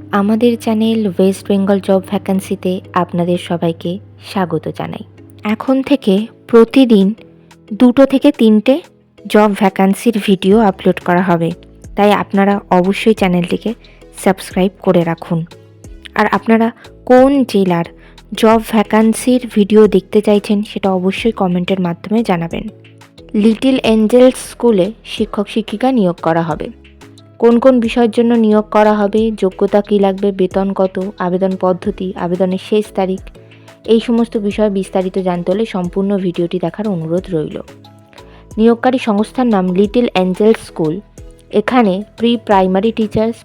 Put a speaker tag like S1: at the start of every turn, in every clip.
S1: আমাদের channel West Bengal job ভ্যাকান্সিতে আপনাদের সবাইকে স্বাগত জানাই। এখন থেকে প্রতিদিন 2 থেকে 3টে জব ভ্যাকান্সির ভিডিও আপলোড করা হবে, তাই আপনারা অবশ্যই চ্যানেলটিকে সাবস্ক্রাইব করে রাখুন। আর আপনারা কোন জেলার জব ভ্যাকান্সির ভিডিও দেখতে চাইছেন সেটা অবশ্যই কমেন্টের মাধ্যমে জানাবেন। লিটল এঞ্জেলস স্কুলে শিক্ষক শিক্ষিকা নিয়োগ করা হবে। কোন কোন বিষয়ের জন্য নিয়োগ করা হবে, যোগ্যতা কী লাগবে, বেতন কত, আবেদন পদ্ধতি, আবেদনের শেষ তারিখ, এই সমস্ত বিষয়ে বিস্তারিত জানতে হলে সম্পূর্ণ ভিডিওটি দেখার অনুরোধ রইল। নিয়োগকারী সংস্থার নাম লিটল এঞ্জেলস স্কুল। এখানে প্রাইমারি টিচার্স,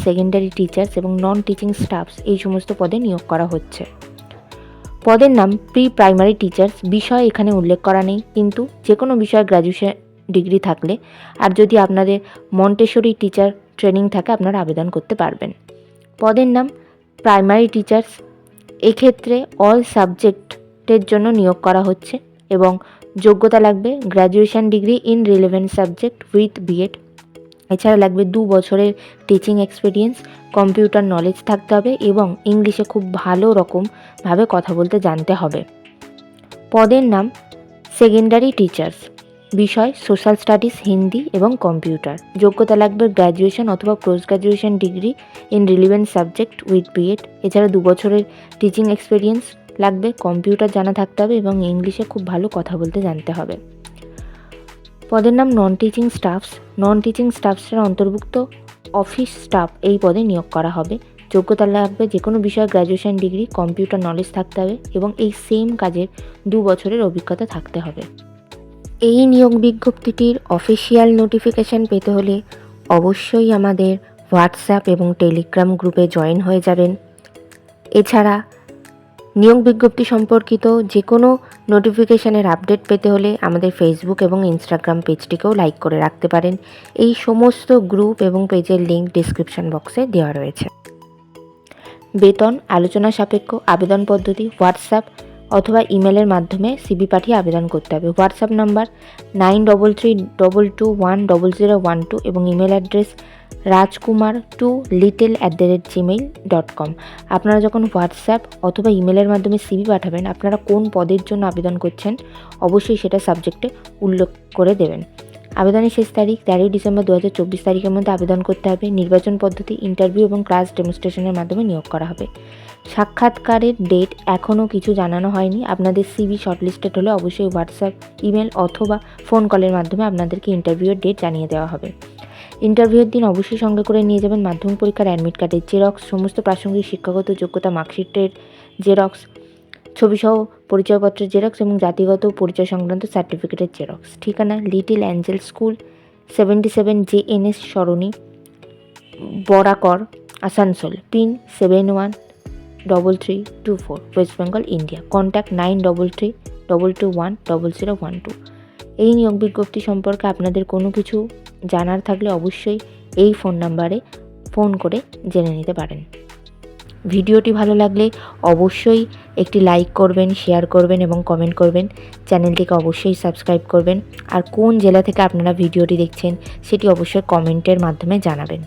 S1: সেকেন্ডারি টিচার্স এবং নন টিচিং স্টাফস এই সমস্ত পদে নিয়োগ করা হচ্ছে। পদের নাম প্রাইমারি টিচার্স। বিষয় এখানে উল্লেখ করা নেই, কিন্তু যে কোনো বিষয়ে গ্র্যাজুয়েশন ডিগ্রি থাকলে আর যদি আপনাদের মন্টেসরি টিচার ট্রেনিং থাকে আপনারা আবেদন করতে পারবেন। পদের নাম প্রাইমারি টিচার্স। এক্ষেত্রে অল সাবজেক্টের জন্য নিয়োগ করা হচ্ছে এবং যোগ্যতা লাগবে graduation degree in relevant subject with B Ed. এছাড়া লাগবে 2 বছরের টিচিং এক্সপিরিয়েন্স, কম্পিউটার নলেজ থাকতে হবে এবং ইংলিশে খুব ভালো রকমভাবে কথা বলতে জানতে হবে। পদের নাম সেকেন্ডারি টিচার্স। বিষয় সোশ্যাল স্টাডিজ, হিন্দি এবং কম্পিউটার। যোগ্যতা লাগবে গ্র্যাজুয়েশন অথবা post graduation degree in relevant subject with B Ed. এছাড়া 2 বছরের টিচিং এক্সপিরিয়েন্স লাগবে, কম্পিউটার জানা থাকতে হবে এবং ইংলিশে খুব ভালো কথা বলতে জানতে হবে। পদের নাম non teaching staffs. Non teaching স্টাফসের অন্তর্ভুক্ত অফিস স্টাফ এই পদে নিয়োগ করা হবে। যোগ্যতা লাগবে যে কোনো বিষয়ে গ্র্যাজুয়েশন ডিগ্রি, কম্পিউটার নলেজ থাকতে হবে এবং এই সেম কাজের 2 বছরের অভিজ্ঞতা থাকতে হবে। এই নিয়োগ বিজ্ঞপ্তিটির অফিসিয়াল নোটিফিকেশান পেতে হলে অবশ্যই আমাদের হোয়াটসঅ্যাপ এবং টেলিগ্রাম গ্রুপে জয়েন হয়ে যাবেন। এছাড়া নিয়োগ বিজ্ঞপ্তি সম্পর্কিত যে কোনো নোটিফিকেশানের আপডেট পেতে হলে আমাদের ফেসবুক এবং ইনস্টাগ্রাম পেজটিকেও লাইক করে রাখতে পারেন। এই সমস্ত গ্রুপ এবং পেজের লিঙ্ক ডিসক্রিপশন বক্সে দেওয়া রয়েছে। বেতন আলোচনা সাপেক্ষ। আবেদন পদ্ধতি হোয়াটসঅ্যাপ অথবা ইমেলের মাধ্যমে সিভি পাঠিয়ে আবেদন করতে হবে। হোয়াটসঅ্যাপ নাম্বার 9332210012 এবং ইমেল অ্যাড্রেস rajkumar2little@gmail.com। আপনারা যখন হোয়াটসঅ্যাপ অথবা ইমেলের মাধ্যমে সিভি পাঠাবেন, আপনারা কোন পদের জন্য আবেদন করছেন অবশ্যই সেটা সাবজেক্টে উল্লেখ করে দেবেন। আবেদনের শেষ তারিখ 13 ডিসেম্বর 2024 তারিখের মধ্যে আবেদন করতে হবে। নির্বাচন পদ্ধতি ইন্টারভিউ এবং ক্লাস ডেমনস্ট্রেশনের মাধ্যমে নিয়োগ করা হবে। সাক্ষাৎকারের ডেট এখনও কিছু জানানো হয়নি। আপনাদের সিভি শর্টলিস্টেড হলে অবশ্যই হোয়াটসঅ্যাপ, ইমেল অথবা ফোন কলের মাধ্যমে আপনাদেরকে ইন্টারভিউয়ের ডেট জানিয়ে দেওয়া হবে। ইন্টারভিউয়ের দিন অবশ্যই সঙ্গে করে নিয়ে যাবেন মাধ্যমিক পরীক্ষার অ্যাডমিট কার্ডের জেরক্স, সমস্ত প্রাসঙ্গিক শিক্ষাগত যোগ্যতা মার্কশিটের জেরক্স, ছবিসহ পরিচয়পত্রের জেরক্স এবং জাতিগত পরিচয় সংক্রান্ত সার্টিফিকেটের জেরক্স। ঠিকানা Little Angel School, 77 JNS Sarani, Barakar, Asansol. Pin 713324, West Bengal, India. Contact 9332210012। এই নিয়োগ বিজ্ঞপ্তি সম্পর্কে আপনাদের কোনো কিছু জানার থাকলে অবশ্যই এই ফোন নাম্বারে ফোন করে জেনে নিতে পারেন। ভিডিওটি ভালো লাগলে অবশ্যই একটি লাইক করবেন, শেয়ার করবেন এবং কমেন্ট করবেন। চ্যানেলটিকে অবশ্যই সাবস্ক্রাইব করবেন। আর কোন জেলা থেকে আপনারা ভিডিওটি দেখছেন সেটি অবশ্যই কমেন্টের মাধ্যমে জানাবেন।